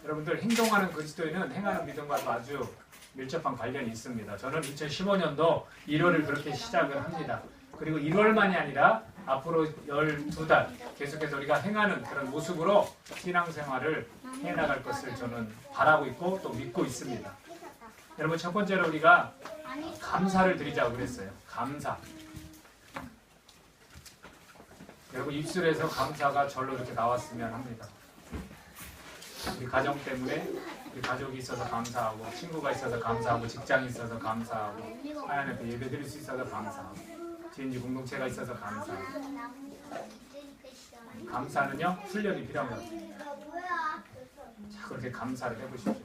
여러분들 행동하는 그리스도인은 행하는 믿음과도 아주 밀접한 관련이 있습니다. 저는 2015년도 1월을 그렇게 시작을 합니다. 그리고 1월만이 아니라 앞으로 12달 계속해서 우리가 행하는 그런 모습으로 신앙생활을 해나갈 것을 저는 바라고 있고 또 믿고 있습니다. 여러분 첫 번째로 우리가 감사를 드리자고 그랬어요. 감사. 여러분 입술에서 감사가 절로 이렇게 나왔으면 합니다. 우리 가정 때문에 우리 가족이 있어서 감사하고 친구가 있어서 감사하고 직장이 있어서 감사하고 하나님 앞에 예배 드릴 수 있어서 감사하고 지은지 공동체가 있어서 감사하고 감사는요 훈련이 필요합니다. 자 그렇게 감사를 해보십시오.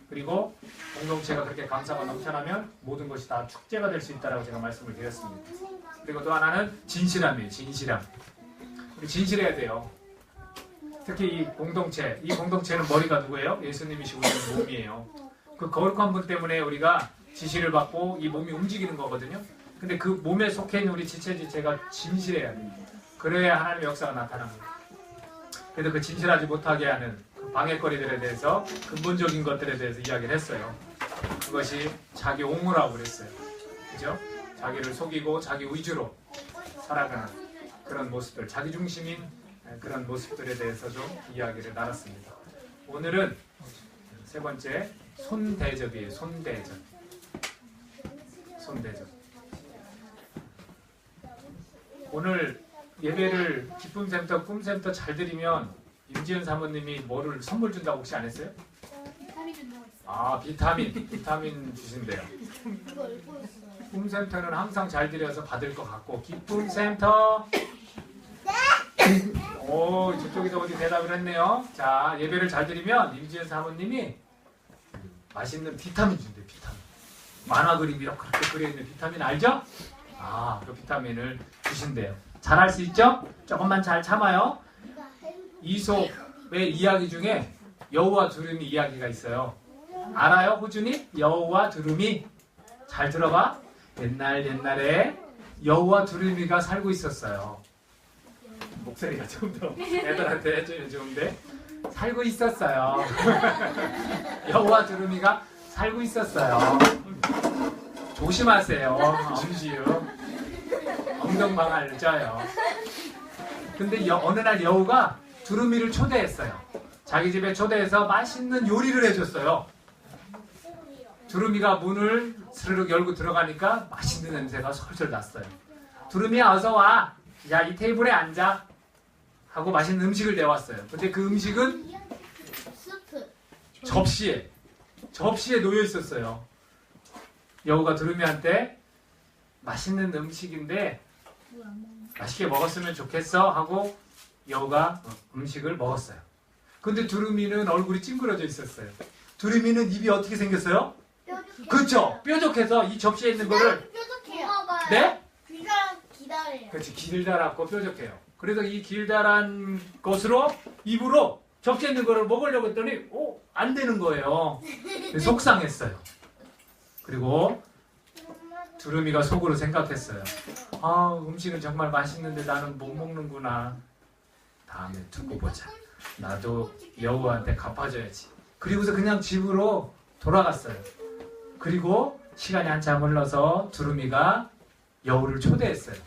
그리고 공동체가 그렇게 감사가 넘쳐나면 모든 것이 다 축제가 될 수 있다라고 제가 말씀을 드렸습니다. 그리고 또 하나는 진실함이에요. 진실함. 우리 진실해야 돼요. 특히 이 공동체는 머리가 누구예요? 예수님이시고 우리는 몸이에요. 그 거룩한 분 때문에 우리가 지시를 받고 이 몸이 움직이는 거거든요. 근데 그 몸에 속해 있는 우리 지체가 진실해야 돼요. 그래야 하나님의 역사가 나타납니다. 그래서 그 진실하지 못하게 하는 그 방해거리들에 대해서 근본적인 것들에 대해서 이야기를 했어요. 그것이 자기 옹호라고 그랬어요. 그죠? 자기를 속이고 자기 위주로 살아가는 그런 모습들, 자기 중심인 그런 모습들에 대해서 좀 이야기를 나눴습니다. 오늘은 세 번째 손대접이에요. 손대접. 오늘 예배를 기쁨센터, 꿈센터 잘 드리면 임지연 사모님이 뭐를 선물 준다고 혹시 안 했어요? 비타민 준다고 했어요. 아 비타민 주신대요. 꿈센터는 항상 잘 드려서 받을 것 같고 기쁨센터 오 저쪽에서 어디 대답을 했네요. 자 예배를 잘 드리면 임지연 사모님이 맛있는 비타민 준대요. 비타민 만화 그림 이렇게 그려있는 비타민 알죠? 아 그 비타민을 주신대요. 잘할 수 있죠? 조금만 잘 참아요. 이솝의 이야기 중에 여우와 두루미 이야기가 있어요. 알아요? 호준이? 여우와 두루미 잘 들어봐. 옛날에 여우와 두루미가 살고 있었어요. 목소리가 좀 더 애들한테 해주면 좋은데 살고 있었어요. 여우와 두루미가 살고 있었어요. 조심하세요. 엄지유 엉덩방아를 쪄요. 근데 어느 날 여우가 두루미를 초대했어요. 자기 집에 초대해서 맛있는 요리를 해줬어요. 두루미가 문을 스르륵 열고 들어가니까 맛있는 냄새가 솔솔 났어요. 두루미야 어서 와. 야, 이 테이블에 앉아. 하고 맛있는 음식을 내왔어요. 근데 그 음식은 접시에 놓여 있었어요. 여우가 두루미한테 맛있는 음식인데 맛있게 먹었으면 좋겠어 하고 여우가 음식을 먹었어요. 근데 두루미는 얼굴이 찡그러져 있었어요. 두루미는 입이 어떻게 생겼어요? 그렇죠. 뾰족해서 이 접시에 있는 거를 뾰족해요. 네? 기다려요. 그렇지. 길다랗고 뾰족해요. 그래서 이 길다란 것으로 입으로 접시에 있는 거를 먹으려고 했더니 안 되는 거예요. 속상했어요. 그리고 두루미가 속으로 생각했어요. 아 음식은 정말 맛있는데 나는 못 먹는구나. 다음에 두고 보자. 나도 여우한테 갚아줘야지. 그리고서 그냥 집으로 돌아갔어요. 그리고 시간이 한참 흘러서 두루미가 여우를 초대했어요.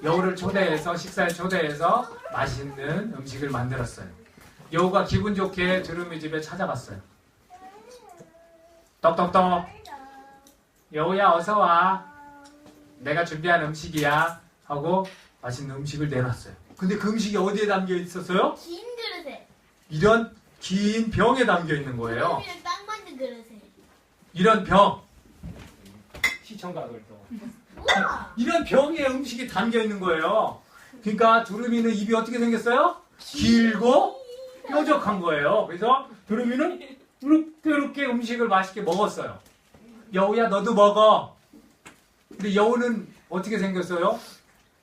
여우를 초대해서 식사에 초대해서 맛있는 음식을 만들었어요. 여우가 기분 좋게 두루미 집에 찾아갔어요. 떡떡떡 여우야 어서 와. 내가 준비한 음식이야 하고 맛있는 음식을 내놨어요. 근데 그 음식이 어디에 담겨 있었어요? 긴 그릇에. 이런 긴 병에 담겨 있는 거예요. 두루미를 딱 만든 그릇에. 이런 병. 시청각을 또. 우와. 이런 병에 음식이 담겨 있는 거예요. 그러니까 두루미는 입이 어떻게 생겼어요? 길고 뾰족한 거예요. 그래서 두루미는 이렇게 음식을 맛있게 먹었어요. 여우야 너도 먹어. 근데 여우는 어떻게 생겼어요?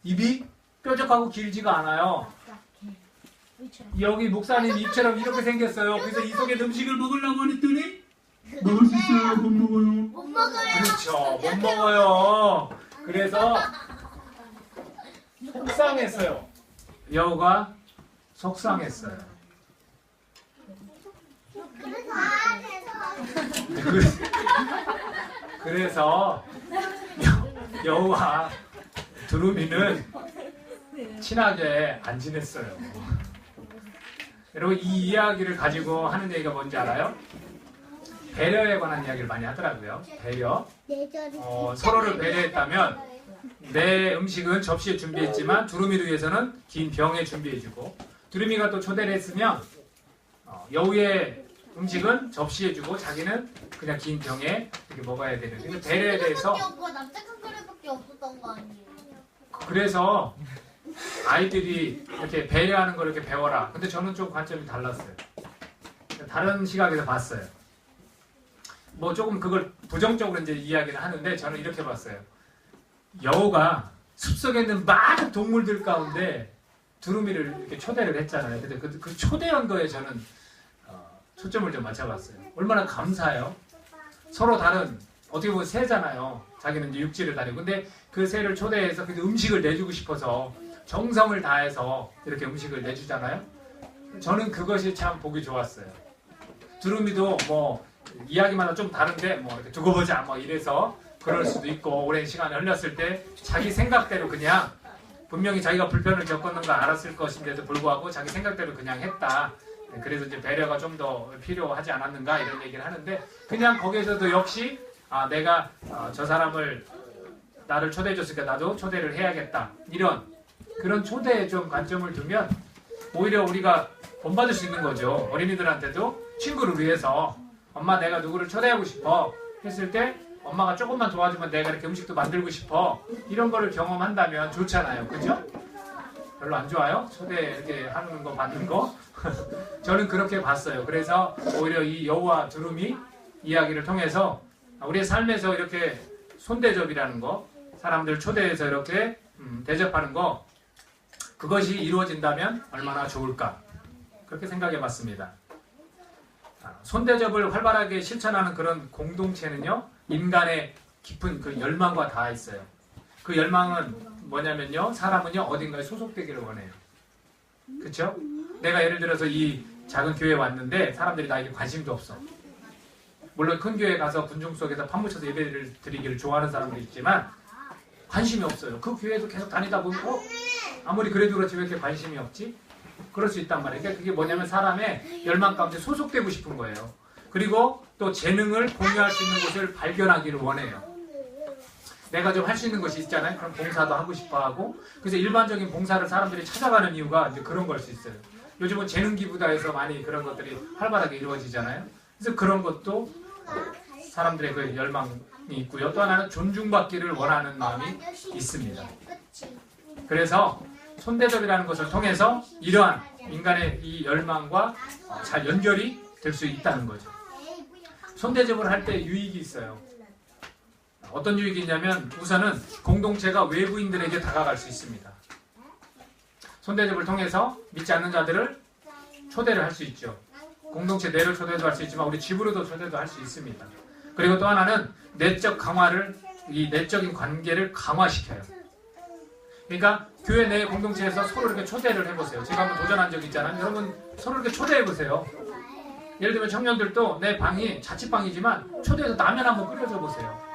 입이 뾰족하고 길지가 않아요. 여기 목사님 입처럼 이렇게 생겼어요. 그래서 이 속에 음식을 먹으려고 했더니 먹을 수 있어요? 못 먹어요? 못 먹어요. 그렇죠. 못 먹어요. 그래서 속상했어요. 여우가 속상했어요. 그래서 여우와 두루미는 친하게 안 지냈어요. 여러분 이 이야기를 가지고 하는 얘기가 뭔지 알아요? 배려에 관한 이야기를 많이 하더라고요. 배려. 서로를 배려했다면 내 음식은 접시에 준비했지만 두루미를 위해서는 긴 병에 준비해주고 두루미가 또 초대를 했으면 여우의 음식은 접시에 주고 자기는 그냥 긴 병에 이렇게 먹어야 되는. 근데 배려에 대해서 남자 큰 그릇밖에 없었던 거 아니에요? 그래서 아이들이 이렇게 배려하는 걸 이렇게 배워라. 근데 저는 좀 관점이 달랐어요. 다른 시각에서 봤어요. 뭐 조금 그걸 부정적으로 이제 이야기를 하는데 저는 이렇게 봤어요. 여우가 숲속에 있는 많은 동물들 가운데 두루미를 이렇게 초대를 했잖아요. 근데 그 초대한 거에 저는 초점을 좀 맞춰봤어요. 얼마나 감사해요. 서로 다른 어떻게 보면 새잖아요. 자기는 이제 육지를 다니고 근데 그 새를 초대해서 그 음식을 내주고 싶어서 정성을 다해서 이렇게 음식을 내주잖아요. 저는 그것이 참 보기 좋았어요. 두루미도 뭐 이야기마다 좀 다른데 뭐 이렇게 두고 보자 뭐 이래서 그럴 수도 있고 오랜 시간이 흘렸을 때 자기 생각대로 그냥 분명히 자기가 불편을 겪었는 거 알았을 것인데도 불구하고 자기 생각대로 그냥 했다. 그래서 이제 배려가 좀 더 필요하지 않았는가 이런 얘기를 하는데 그냥 거기에서도 역시 내가 저 사람을 나를 초대해 줬으니까 나도 초대를 해야겠다. 이런 그런 초대에 좀 관점을 두면 오히려 우리가 본받을 수 있는 거죠. 어린이들한테도 친구를 위해서 엄마 내가 누구를 초대하고 싶어 했을 때 엄마가 조금만 도와주면 내가 이렇게 음식도 만들고 싶어 이런 거를 경험한다면 좋잖아요. 그죠? 별로 안 좋아요? 초대 이렇게 하는 거 받는 거? 저는 그렇게 봤어요. 그래서 오히려 이 여우와 두루미 이야기를 통해서 우리의 삶에서 이렇게 손대접이라는 거 사람들 초대해서 이렇게 대접하는 거 그것이 이루어진다면 얼마나 좋을까 그렇게 생각해 봤습니다. 손대접을 활발하게 실천하는 그런 공동체는요 인간의 깊은 그 열망과 닿아 있어요. 그 열망은 뭐냐면요 사람은요 어딘가에 소속되기를 원해요. 그렇죠? 내가 예를 들어서 이 작은 교회에 왔는데 사람들이 나에게 관심도 없어. 물론 큰 교회에 가서 군중 속에서 파묻혀서 예배를 드리기를 좋아하는 사람도 있지만 관심이 없어요. 그 교회도 계속 다니다 보면 아무리 그래도 그렇지 왜 이렇게 관심이 없지? 그럴 수 있단 말이에요. 그러니까 그게 뭐냐면 사람의 열망 가운데 소속되고 싶은 거예요. 그리고 또 재능을 공유할 수 있는 곳을 발견하기를 원해요. 내가 좀 할 수 있는 것이 있잖아요. 그럼 봉사도 하고 싶어 하고 그래서 일반적인 봉사를 사람들이 찾아가는 이유가 이제 그런 걸 수 있어요. 요즘은 재능기부다해서 많이 그런 것들이 활발하게 이루어지잖아요. 그래서 그런 것도 사람들의 그 열망이 있고요. 또 하나는 존중받기를 원하는 마음이 있습니다. 그래서 손대접이라는 것을 통해서 이러한 인간의 이 열망과 잘 연결이 될 수 있다는 거죠. 손대접을 할 때 유익이 있어요. 어떤 유익이 있냐면 우선은 공동체가 외부인들에게 다가갈 수 있습니다. 손대접을 통해서 믿지 않는 자들을 초대를 할 수 있죠. 공동체 내를 초대도 할 수 있지만 우리 집으로도 초대도 할 수 있습니다. 그리고 또 하나는 내적 강화를 이 내적인 관계를 강화시켜요. 그러니까 교회 내 공동체에서 서로 이렇게 초대를 해보세요. 제가 한번 도전한 적 있잖아요. 여러분 서로 이렇게 초대해보세요. 예를 들면 청년들도 내 방이 자취방이지만 초대해서 라면 한번 끓여줘 보세요.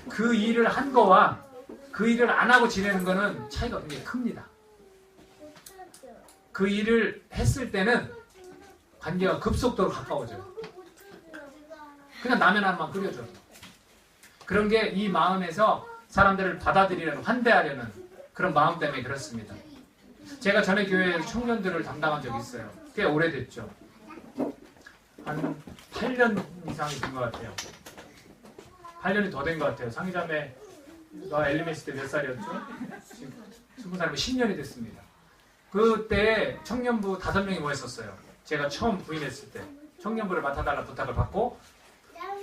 그 일을 한 거와 그 일을 안 하고 지내는 거는 차이가 굉장히 큽니다. 그 일을 했을 때는 관계가 급속도로 가까워져요. 그냥 라면 하나만 끓여줘. 그런 게 이 마음에서 사람들을 받아들이려는 환대하려는 그런 마음 때문에 그렇습니다. 제가 전에 교회에서 청년들을 담당한 적이 있어요. 꽤 오래됐죠. 한 8년 이상이 된 것 같아요. 8년이 더 된 것 같아요. 상희자매 너 엘리메시 때 몇 살이었죠? 지금 20살이면 10년이 됐습니다. 그때 청년부 5명이 모였었어요. 제가 처음 부임했을 때 청년부를 맡아달라 부탁을 받고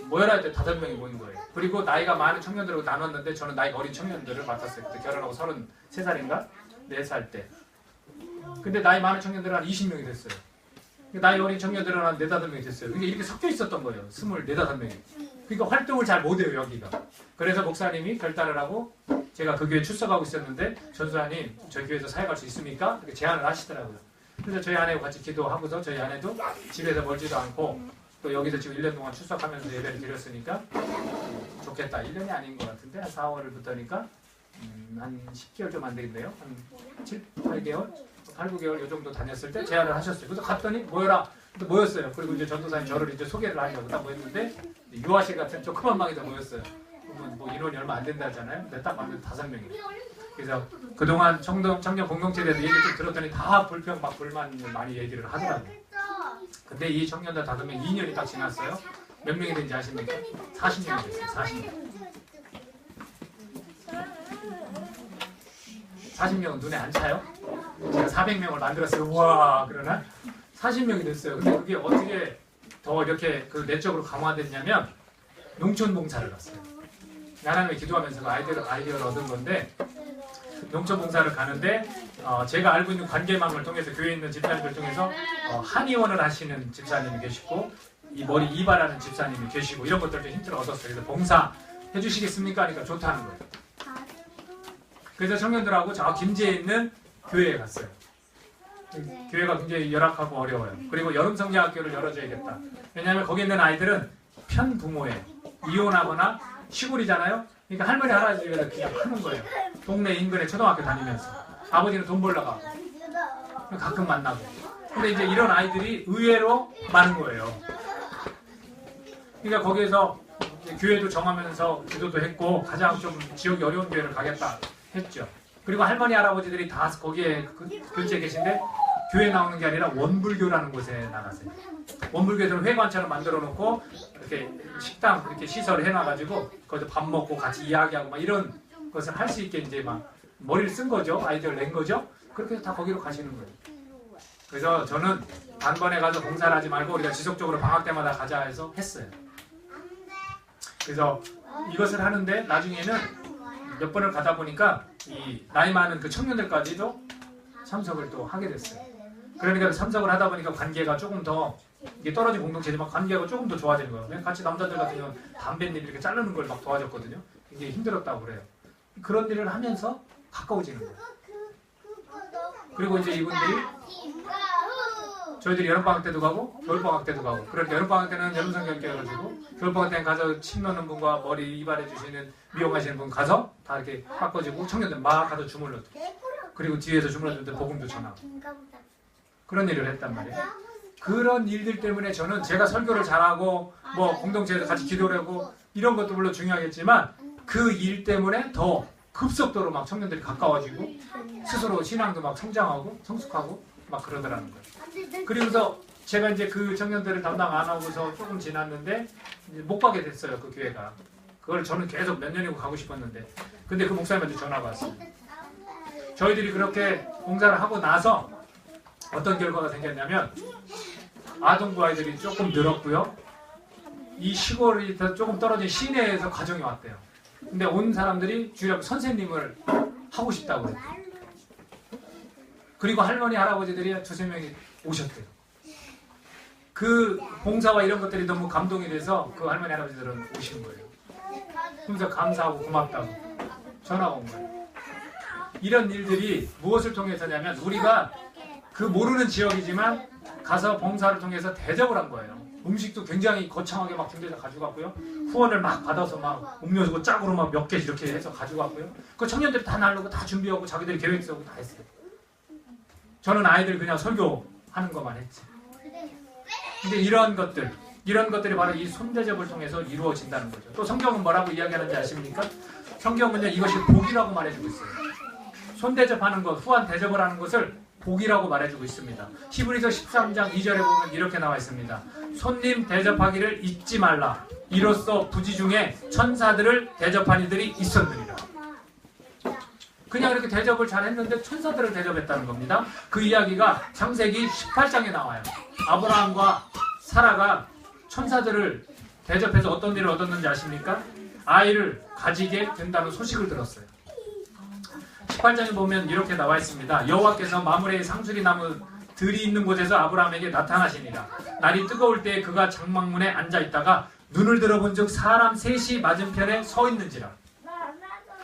모여라 할 때 5명이 모인 거예요. 그리고 나이가 많은 청년들하고 나눴는데 저는 나이가 어린 청년들을 맡았어요. 그때 결혼하고 33살인가? 4살 때. 근데 나이 많은 청년들은 한 20명이 됐어요. 나이 어린 청년들은 한 4, 5명이 됐어요. 그러니까 이렇게 섞여 있었던 거예요. 24, 5명이. 그러니까 활동을 잘 못해요, 여기가. 그래서 목사님이 결단을 하고 제가 그 교회에 출석하고 있었는데 전수사님 저희 교회에서 사역할 수 있습니까? 이렇게 제안을 하시더라고요. 그래서 저희 아내하고 같이 기도하고서 저희 아내도 집에서 멀지도 않고 또 여기서 지금 1년 동안 출석하면서 예배를 드렸으니까 좋겠다. 1년이 아닌 것 같은데 한 4월부터니까 한 10개월 좀 안 되겠네요. 한 7, 8개월? 8, 9개월 이 정도 다녔을 때 제안을 하셨어요. 그래서 갔더니 모여라. 모였어요. 그리고 이제 전도사님 저를 이제 소개를 하려고 딱 모였는데 유아실 같은 조그만 방에서 모였어요. 그러면 뭐 인원이 얼마 안 된다 하잖아요. 근데 딱 맞는 5명이에요. 그래서 그동안 청년 공동체에 대해서 얘기를 좀 들었더니 다 불평 막 불만을 많이 얘기를 하더라고요. 근데 이 청년들 5명 2년이 딱 지났어요. 몇 명이 된지 아십니까? 40명이 됐어요. 40명. 40명은 눈에 안 차요? 제가 400명을 만들었어요. 우와 그러나 40명이 됐어요. 근데 그게 어떻게 더 이렇게 그 내적으로 강화됐냐면 농촌 봉사를 갔어요. 하나님의 기도하면서 그 아이디어를 얻은 건데 농촌 봉사를 가는데 제가 알고 있는 관계망을 통해서 교회에 있는 집사님들 통해서 한의원을 하시는 집사님이 계시고 이 머리 이발하는 집사님이 계시고 이런 것들 좀 힌트를 얻었어요. 그래서 봉사 해주시겠습니까? 하니까 좋다는 거예요. 그래서 청년들하고 저 김제에 있는 교회에 갔어요. 교회가 굉장히 열악하고 어려워요. 그리고 여름 성장학교를 열어줘야겠다. 왜냐하면 거기 있는 아이들은 편부모예요. 이혼하거나 시골이잖아요. 그러니까 할머니 할아버지 집에서 그냥 하는 거예요. 동네 인근에 초등학교 다니면서 아버지는 돈 벌러 가고 가끔 만나고. 근데 이제 이런 아이들이 의외로 많은 거예요. 그러니까 거기에서 교회도 정하면서 기도도 했고 가장 좀 지역이 어려운 교회를 가겠다 했죠. 그리고 할머니 할아버지들이 다 거기에 근처에 계신데 교회 나오는 게 아니라 원불교라는 곳에 나가세요. 원불교에서는 회관처럼 만들어 놓고 이렇게 식당 이렇게 시설을 해놔가지고 거기서 밥 먹고 같이 이야기하고 막 이런 것을 할 수 있게 이제 막 머리를 쓴 거죠. 아이디어를 낸 거죠. 그렇게 해서 다 거기로 가시는 거예요. 그래서 저는 단번에 가서 봉사를 하지 말고 우리가 지속적으로 방학 때마다 가자 해서 했어요. 그래서 이것을 하는데 나중에는 몇 번을 가다 보니까 이 나이 많은 그 청년들까지도 참석을 또 하게 됐어요. 그러니까 참석을 하다 보니까 관계가 조금 더 이게 떨어진 공동체지만 관계가 조금 더 좋아지는 거예요. 같이 남자들 같은 경우는 담뱃잎 이렇게 자르는 걸 막 도와줬거든요. 이게 힘들었다고 그래요. 그런 일을 하면서 가까워지는 거예요. 그리고 이제 이분들이 저희들이 여름방학 때도 가고 겨울방학 때도 가고 그러니까 여름방학 때는 여름성경교회 가지고 겨울방학 때는 가서 침 넣는 분과 머리 이발해 주시는 미용하시는 분 가서 다 이렇게 깎아주고 청년들 막 가서 주물러도 그리고 뒤에서 주물러주는데 복음도 전하고 그런 일을 했단 말이에요. 그런 일들 때문에 저는 제가 설교를 잘하고 뭐 공동체에서 같이 기도를 하고 이런 것도 물론 중요하겠지만 그 일 때문에 더 급속도로 막 청년들이 가까워지고 스스로 신앙도 막 성장하고 성숙하고 막 그러더라는 거예요. 그리고서 제가 이제 그 청년들을 담당 안 하고서 조금 지났는데 못 가게 됐어요. 그 교회가. 그걸 저는 계속 몇 년이고 가고 싶었는데 근데 그 목사님한테 전화가 왔어요. 저희들이 그렇게 봉사를 하고 나서 어떤 결과가 생겼냐면 아동부 아이들이 조금 늘었고요. 이 시골이 조금 떨어진 시내에서 가정이 왔대요. 근데 온 사람들이 주로 선생님을 하고 싶다고 해요. 그리고 할머니 할아버지들이 2-3명이 오셨대요. 그 봉사와 이런 것들이 너무 감동이 돼서 그 할머니 할아버지들은 오신 거예요. 그래서 감사하고 고맙다고 전화가 온 거예요. 이런 일들이 무엇을 통해서냐면 우리가 그 모르는 지역이지만 가서 봉사를 통해서 대접을 한 거예요. 음식도 굉장히 거창하게 막 준비해서 가지고 갔고요. 후원을 막 받아서 막 음료수 짝으로 막 몇 개 이렇게 해서 가지고 갔고요. 그 청년들이 다 날르고 다 준비하고 자기들이 계획 세우고 다 했어요. 저는 아이들 그냥 설교하는 것만 했지. 근데 이런 것들이 바로 이 손대접을 통해서 이루어진다는 거죠. 또 성경은 뭐라고 이야기하는지 아십니까? 성경은요 이것이 복이라고 말해주고 있어요. 손대접하는 것, 후한 대접을 하는 것을 복이라고 말해주고 있습니다. 히브리서 13장 2절에 보면 이렇게 나와 있습니다. 손님 대접하기를 잊지 말라. 이로써 부지 중에 천사들을 대접한 이들이 있었느니라. 그냥 이렇게 대접을 잘 했는데 천사들을 대접했다는 겁니다. 그 이야기가 창세기 18장에 나와요. 아브라함과 사라가 천사들을 대접해서 어떤 일을 얻었는지 아십니까? 아이를 가지게 된다는 소식을 들었어요. 18장에 보면 이렇게 나와 있습니다. 여호와께서 마므레의 상수리 나무 들이 있는 곳에서 아브라함에게 나타나시니라. 날이 뜨거울 때 그가 장막문에 앉아있다가 눈을 들어본 즉 사람 셋이 맞은편에 서 있는지라.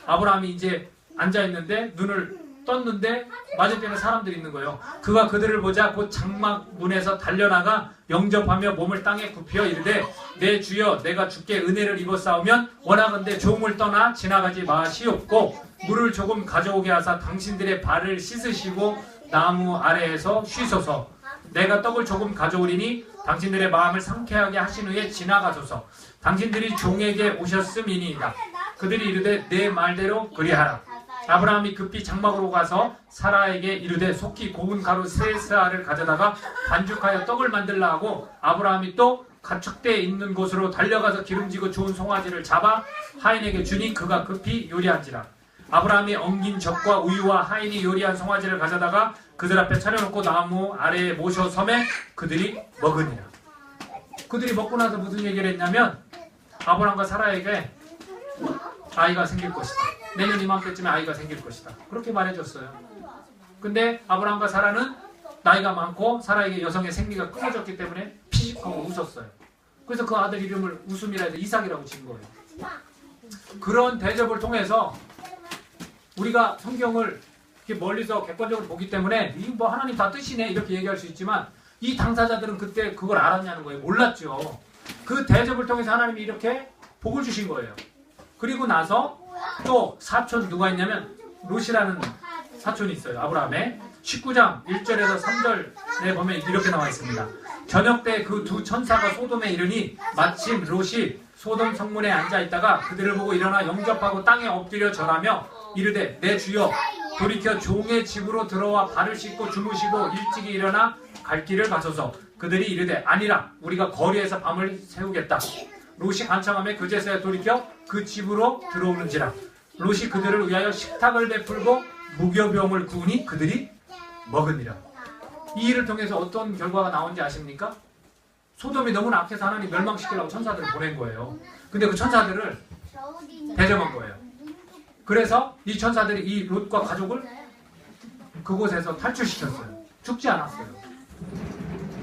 아브라함이 이제 앉아있는데 눈을 떴는데 맞은편에 사람들이 있는 거예요. 그가 그들을 보자 곧 장막 문에서 달려나가 영접하며 몸을 땅에 굽혀 이르되 내 주여 내가 주께 은혜를 입었사오면 원하건대 종을 떠나 지나가지 마시옵고 물을 조금 가져오게 하사 당신들의 발을 씻으시고 나무 아래에서 쉬소서. 내가 떡을 조금 가져오리니 당신들의 마음을 상쾌하게 하신 후에 지나가소서. 당신들이 종에게 오셨음이니이다. 그들이 이르되 내 말대로 그리하라. 아브라함이 급히 장막으로 가서 사라에게 이르되 속히 고운 가루 세 스아를 가져다가 반죽하여 떡을 만들라 하고 아브라함이 또 가축대에 있는 곳으로 달려가서 기름지고 좋은 송아지를 잡아 하인에게 주니 그가 급히 요리한지라. 아브라함이 엉긴 젖과 우유와 하인이 요리한 송아지를 가져다가 그들 앞에 차려놓고 나무 아래에 모셔 섬에 그들이 먹으니라. 그들이 먹고 나서 무슨 얘기를 했냐면 아브라함과 사라에게 아이가 생길 것이다. 내년 이맘때쯤에 아이가 생길 것이다. 그렇게 말해줬어요. 근데 아브라함과 사라는 나이가 많고 사라에게 여성의 생리가 끊어졌기 때문에 피식하고 웃었어요. 그래서 그 아들 이름을 웃음이라 해서 이삭이라고 지은 거예요. 그런 대접을 통해서 우리가 성경을 이렇게 멀리서 객관적으로 보기 때문에 이 뭐 하나님 다 뜻이네 이렇게 얘기할 수 있지만 이 당사자들은 그때 그걸 알았냐는 거예요. 몰랐죠. 그 대접을 통해서 하나님이 이렇게 복을 주신 거예요. 그리고 나서 또 사촌 누가 있냐면 롯이라는 사촌이 있어요. 아브라함의 19장 1절에서 3절에 보면 이렇게 나와 있습니다. 저녁 때 그 두 천사가 소돔에 이르니 마침 롯이 소돔 성문에 앉아있다가 그들을 보고 일어나 영접하고 땅에 엎드려 절하며 이르되 내 주여 돌이켜 종의 집으로 들어와 발을 씻고 주무시고 일찍이 일어나 갈 길을 가소서. 그들이 이르되 아니라 우리가 거리에서 밤을 새우겠다. 롯이 간청하며 그제서야 돌이켜 그 집으로 들어오는지라. 롯이 그들을 위하여 식탁을 베풀고 무교병을 구우니 그들이 먹으니라. 이 일을 통해서 어떤 결과가 나온지 아십니까? 소돔이 너무 악해서 하나님 멸망시키려고 천사들을 보낸 거예요. 근데 그 천사들을 대접한 거예요. 그래서 이 천사들이 이 롯과 가족을 그곳에서 탈출시켰어요. 죽지 않았어요.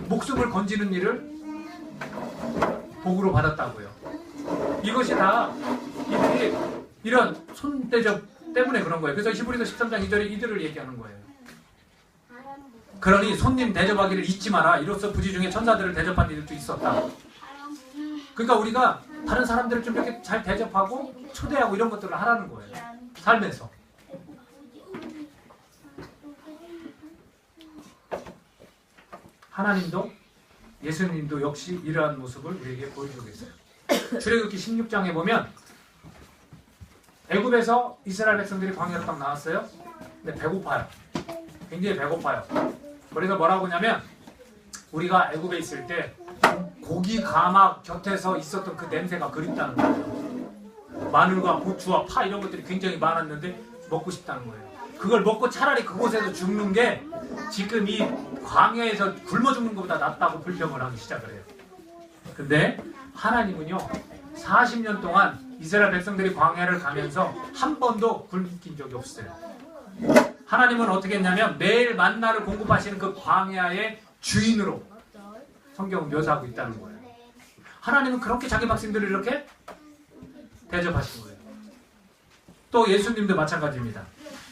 목숨을 건지는 일을 복으로 받았다고요. 이것이 다 이들이 이런 손대접 때문에 그런 거예요. 그래서 히브리서 13장 2절에 이들을 얘기하는 거예요. 그러니 손님 대접하기를 잊지 마라. 이로써 부지 중에 천사들을 대접한 이들도 있었다. 그러니까 우리가 다른 사람들을 좀 이렇게 잘 대접하고 초대하고 이런 것들을 하라는 거예요. 삶에서. 하나님도 예수님도 역시 이러한 모습을 우리에게 보여주고 있어요. 출애굽기 16장에 보면 애굽에서 이스라엘 백성들이 광야로 딱 나왔어요. 근데 배고파요. 굉장히 배고파요. 그래서 뭐라고 하냐면 우리가 애굽에 있을 때 고기 가막 곁에서 있었던 그 냄새가 그립다는 거예요. 마늘과 고추와 파 이런 것들이 굉장히 많았는데 먹고 싶다는 거예요. 그걸 먹고 차라리 그곳에서 죽는 게 지금 이 광야에서 굶어 죽는 것보다 낫다고 불평을 하기 시작을 해요. 근데 하나님은요 40년 동안 이스라엘 백성들이 광야를 가면서 한 번도 굶긴 적이 없어요. 하나님은 어떻게 했냐면 매일 만나를 공급하시는 그 광야의 주인으로 성경은 묘사하고 있다는 거예요. 하나님은 그렇게 자기 백성들을 이렇게 대접하신 거예요. 또 예수님도 마찬가지입니다.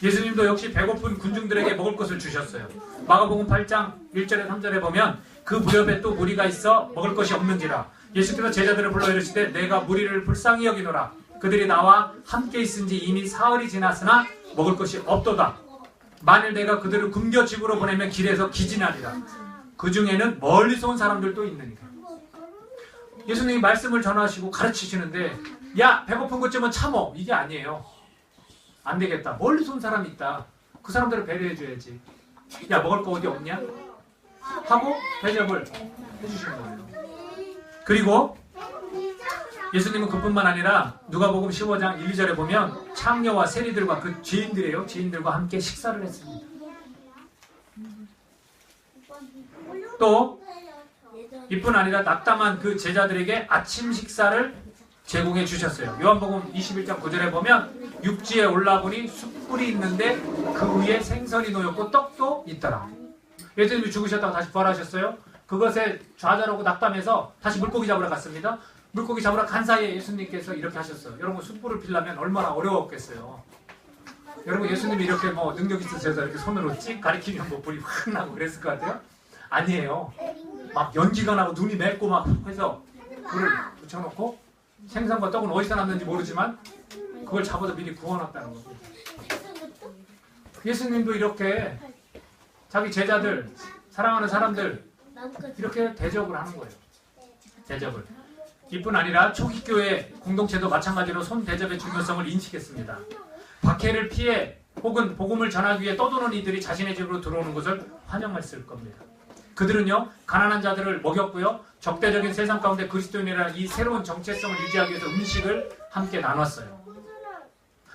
예수님도 역시 배고픈 군중들에게 먹을 것을 주셨어요. 마가복음 8장 1절에 3절에 보면 그 무렵에 또 무리가 있어 먹을 것이 없는지라 예수께서 제자들을 불러 이르시되 내가 무리를 불쌍히 여기노라. 그들이 나와 함께 있은지 이미 사흘이 지났으나 먹을 것이 없도다. 만일 내가 그들을 굶겨 집으로 보내면 길에서 기진하리라. 그 중에는 멀리서 온 사람들도 있느니라. 예수님이 말씀을 전하시고 가르치시는데 야 배고픈 것쯤은 참어. 이게 아니에요. 안 되겠다. 멀리서 온 사람이 있다. 그 사람들을 배려해줘야지. 야 먹을 거 어디 없냐? 하고 대접을 해주시는 거예요. 그리고 예수님은 그뿐만 아니라 누가복음 15장 1, 2절에 보면 창녀와 세리들과 그 죄인들이에요. 죄인들과 함께 식사를 했습니다. 또 이뿐 아니라 낙담한 그 제자들에게 아침 식사를 제공해 주셨어요. 요한복음 21장 9절에 보면 육지에 올라보니 숯불이 있는데 그 위에 생선이 놓였고 떡도 있더라. 예수님이 죽으셨다고 다시 부활하셨어요. 그것에 좌절하고 낙담해서 다시 물고기 잡으러 갔습니다. 물고기 잡으러 간 사이에 예수님께서 이렇게 하셨어요. 여러분 숯불을 피려면 얼마나 어려웠겠어요. 여러분 예수님이 이렇게 뭐 능력 있으셔서 이렇게 손으로 찍 가리키면 뭐 불이 확 나고 그랬을 것 같아요? 아니에요. 막 연기가 나고 눈이 맵고 막 해서 불을 붙여놓고 생선과 떡은 어디서 났는지 모르지만 그걸 잡아서 미리 구워놨다는 겁니다. 예수님도 이렇게 자기 제자들, 사랑하는 사람들 이렇게 대접을 하는 거예요. 대접을. 이뿐 아니라 초기 교회 공동체도 마찬가지로 손 대접의 중요성을 인식했습니다. 박해를 피해 혹은 복음을 전하기 위해 떠도는 이들이 자신의 집으로 들어오는 것을 환영했을 겁니다. 그들은요, 가난한 자들을 먹였고요, 적대적인 세상 가운데 그리스도인이라는 이 새로운 정체성을 유지하기 위해서 음식을 함께 나눴어요.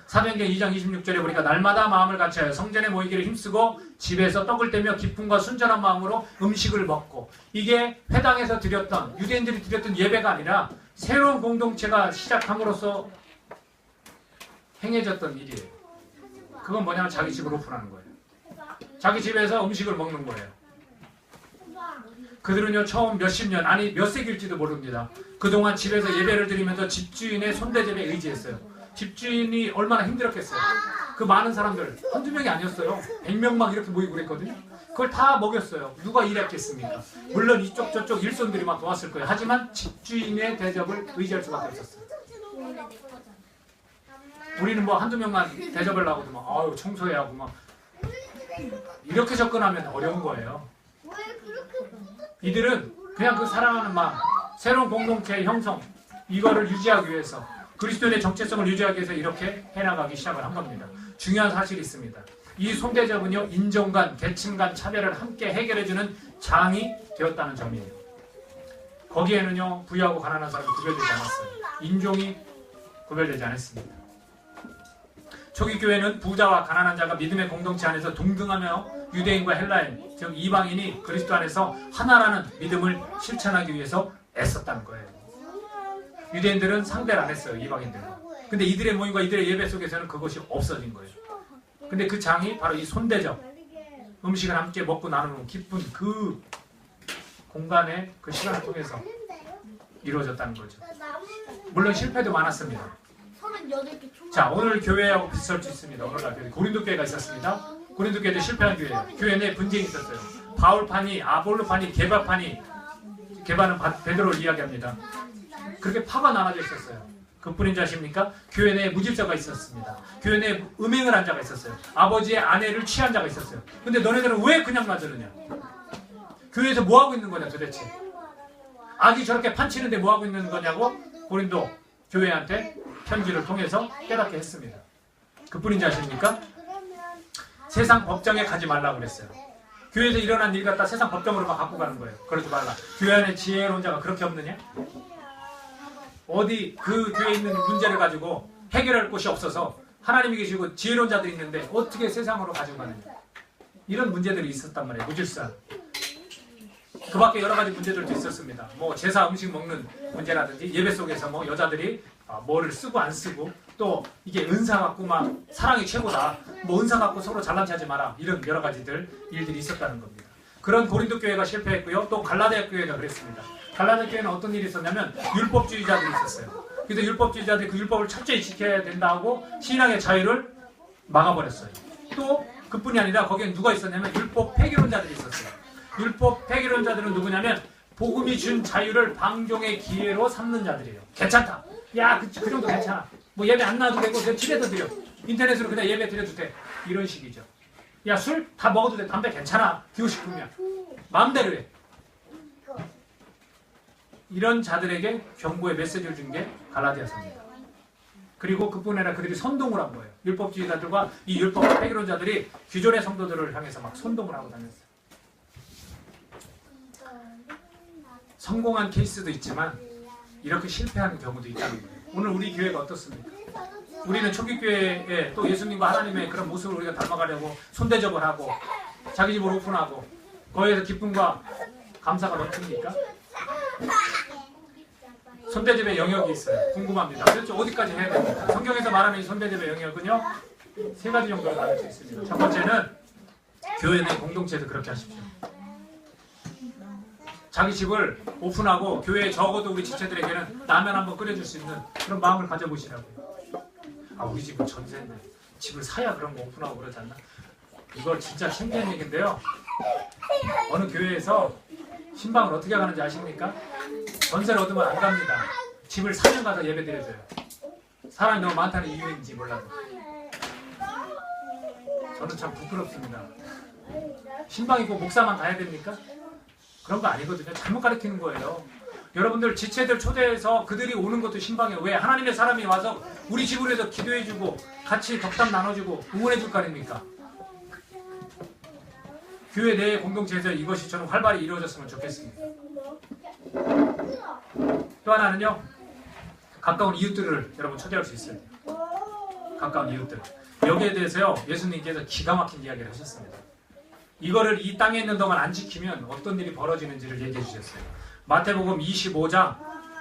사도행전 2장 26절에 보니까 날마다 마음을 같이하여 성전에 모이기를 힘쓰고 집에서 떡을 떼며 기쁨과 순전한 마음으로 음식을 먹고, 이게 회당에서 드렸던, 유대인들이 드렸던 예배가 아니라 새로운 공동체가 시작함으로써 행해졌던 일이에요. 그건 뭐냐면 자기 집을 오픈하는 거예요. 자기 집에서 음식을 먹는 거예요. 그들은요, 처음 몇십 년, 아니 몇 세기일지도 모릅니다. 그동안 집에서 예배를 드리면서 집주인의 손대접에 의지했어요. 집주인이 얼마나 힘들었겠어요. 그 많은 사람들, 한두 명이 아니었어요. 100명 막 이렇게 모이고 그랬거든요. 그걸 다 먹였어요. 누가 일했겠습니까? 물론 이쪽 저쪽 일손들이 막 도왔을 거예요. 하지만 집주인의 대접을 의지할 수밖에 없었어요. 우리는 뭐 한두 명만 대접을 하고도 막 아유 청소해야 하고 막 이렇게 접근하면 어려운 거예요. 이들은 그냥 그 사랑하는 마음, 새로운 공동체의 형성, 이거를 유지하기 위해서, 그리스도인의 정체성을 유지하기 위해서 이렇게 해나가기 시작을 한 겁니다. 중요한 사실이 있습니다. 이 손대접은요, 인종 간, 계층 간 차별을 함께 해결해주는 장이 되었다는 점이에요. 거기에는요, 부유하고 가난한 사람이 구별되지 않았어요. 인종이 구별되지 않았습니다. 초기 교회는 부자와 가난한 자가 믿음의 공동체 안에서 동등하며 유대인과 헬라인, 즉 이방인이 그리스도 안에서 하나라는 믿음을 실천하기 위해서 애썼다는 거예요. 유대인들은 상대를 안 했어요, 이방인들과. 근데 이들의 모임과 이들의 예배 속에서는 그것이 없어진 거예요. 근데 그 장이 바로 이 손대접, 음식을 함께 먹고 나누는 기쁜 그 공간의 그 시간을 통해서 이루어졌다는 거죠. 물론 실패도 많았습니다. 자, 오늘 교회하고 비슷할 수 있습니다. 오늘날 교회, 고린도 교회가 있었습니다. 고린도 교회도 실패한 교회예요. 교회 내에 분쟁이 있었어요. 바울파니, 아볼로파니, 게바파니. 게바는 베드로를 이야기합니다. 그렇게 파가 나눠져 있었어요. 그뿐인지 아십니까? 교회 내에 무집자가 있었습니다. 교회 내에 음행을 한 자가 있었어요. 아버지의 아내를 취한 자가 있었어요. 근데 너네들은 왜 그냥 놔두느냐? 교회에서 뭐 하고 있는 거냐 도대체? 악이 저렇게 판치는데 뭐 하고 있는 거냐고 고린도 교회한테 편지를 통해서 깨닫게 했습니다. 그뿐인지 아십니까? 세상 법정에 가지 말라고 그랬어요. 교회에서 일어난 일 갖다 세상 법정으로 막 갖고 가는 거예요. 그러지 말라. 교회 안에 지혜로운 자가 그렇게 없느냐? 어디 그 교회에 있는 문제를 가지고 해결할 곳이 없어서 하나님이 계시고 지혜로운 자들이 있는데 어떻게 세상으로 가지고 가느냐? 이런 문제들이 있었단 말이에요. 무질서. 그 밖에 여러 가지 문제들도 있었습니다. 뭐 제사 음식 먹는 문제라든지 예배 속에서 뭐 여자들이 뭐를 쓰고 안 쓰고, 또 이게 은사 갖고 막 사랑이 최고다, 뭐 은사 갖고 서로 잘난 체하지 마라, 이런 여러 가지들 일들이 있었다는 겁니다. 그런 고린도 교회가 실패했고요. 또 갈라디아 교회가 그랬습니다. 갈라디아 교회는 어떤 일이 있었냐면 율법주의자들이 있었어요. 그래서 율법주의자들이 그 율법을 철저히 지켜야 된다 하고 신앙의 자유를 막아버렸어요. 또 그뿐이 아니라 거기에 누가 있었냐면 율법 폐기론자들이 있었어요. 율법 폐기론자들은 누구냐면 복음이 준 자유를 방종의 기회로 삼는 자들이에요. 괜찮다. 야, 그 정도 괜찮아. 뭐 예배 안 나와도 되고 내가 집에서 드려. 인터넷으로 그냥 예배 드려도 돼. 이런 식이죠. 야, 술 다 먹어도 돼. 담배 괜찮아. 피우고 싶으면. 마음대로 해. 이런 자들에게 경고의 메시지를 준 게 갈라디아서입니다. 그리고 그뿐 아니라 그들이 선동을 한 거예요. 율법주의자들과 이 율법 폐기론자들이 기존의 성도들을 향해서 막 선동을 하고 다녔어요. 성공한 케이스도 있지만 이렇게 실패하는 경우도 있다는 거예요. 오늘 우리 교회가 어떻습니까? 우리는 초기 교회에 또 예수님과 하나님의 그런 모습을 우리가 닮아가려고 손대접을 하고 자기 집을 오픈하고 거기에서 기쁨과 감사가 넘칩니까? 손대접의 영역이 있어요. 궁금합니다. 도대체 어디까지 해야 됩니까? 성경에서 말하는 이 손대접의 영역은요, 세 가지 정도로 나눌 수 있습니다. 첫 번째는 교회 내 공동체도 그렇게 하십시오. 자기 집을 오픈하고 교회에 적어도 우리 지체들에게는 라면 한번 끓여줄 수 있는 그런 마음을 가져보시라고요. 아, 우리 집은 전세인데 집을 사야 그런 거 오픈하고 그러지 않나? 이거 진짜 신기한 얘기인데요. 어느 교회에서 신방을 어떻게 가는지 아십니까? 전세를 얻으면 안 갑니다. 집을 사면 가서 예배 드려줘요. 사람이 너무 많다는 이유인지 몰라도. 저는 참 부끄럽습니다. 신방이 꼭 목사만 가야 됩니까? 그런 거 아니거든요. 잘못 가르치는 거예요. 여러분들 지체들 초대해서 그들이 오는 것도 신방이에요. 왜? 하나님의 사람이 와서 우리 집으로 해서 기도해주고 같이 덕담 나눠주고 응원해줄 거 아닙니까? 교회 내 공동체에서 이것이 좀 활발히 이루어졌으면 좋겠습니다. 또 하나는요. 가까운 이웃들을 여러분 초대할 수 있어요. 가까운 이웃들. 여기에 대해서요. 예수님께서 기가 막힌 이야기를 하셨습니다. 이거를 이 땅에 있는 동안 안 지키면 어떤 일이 벌어지는지를 얘기해 주셨어요. 마태복음 25장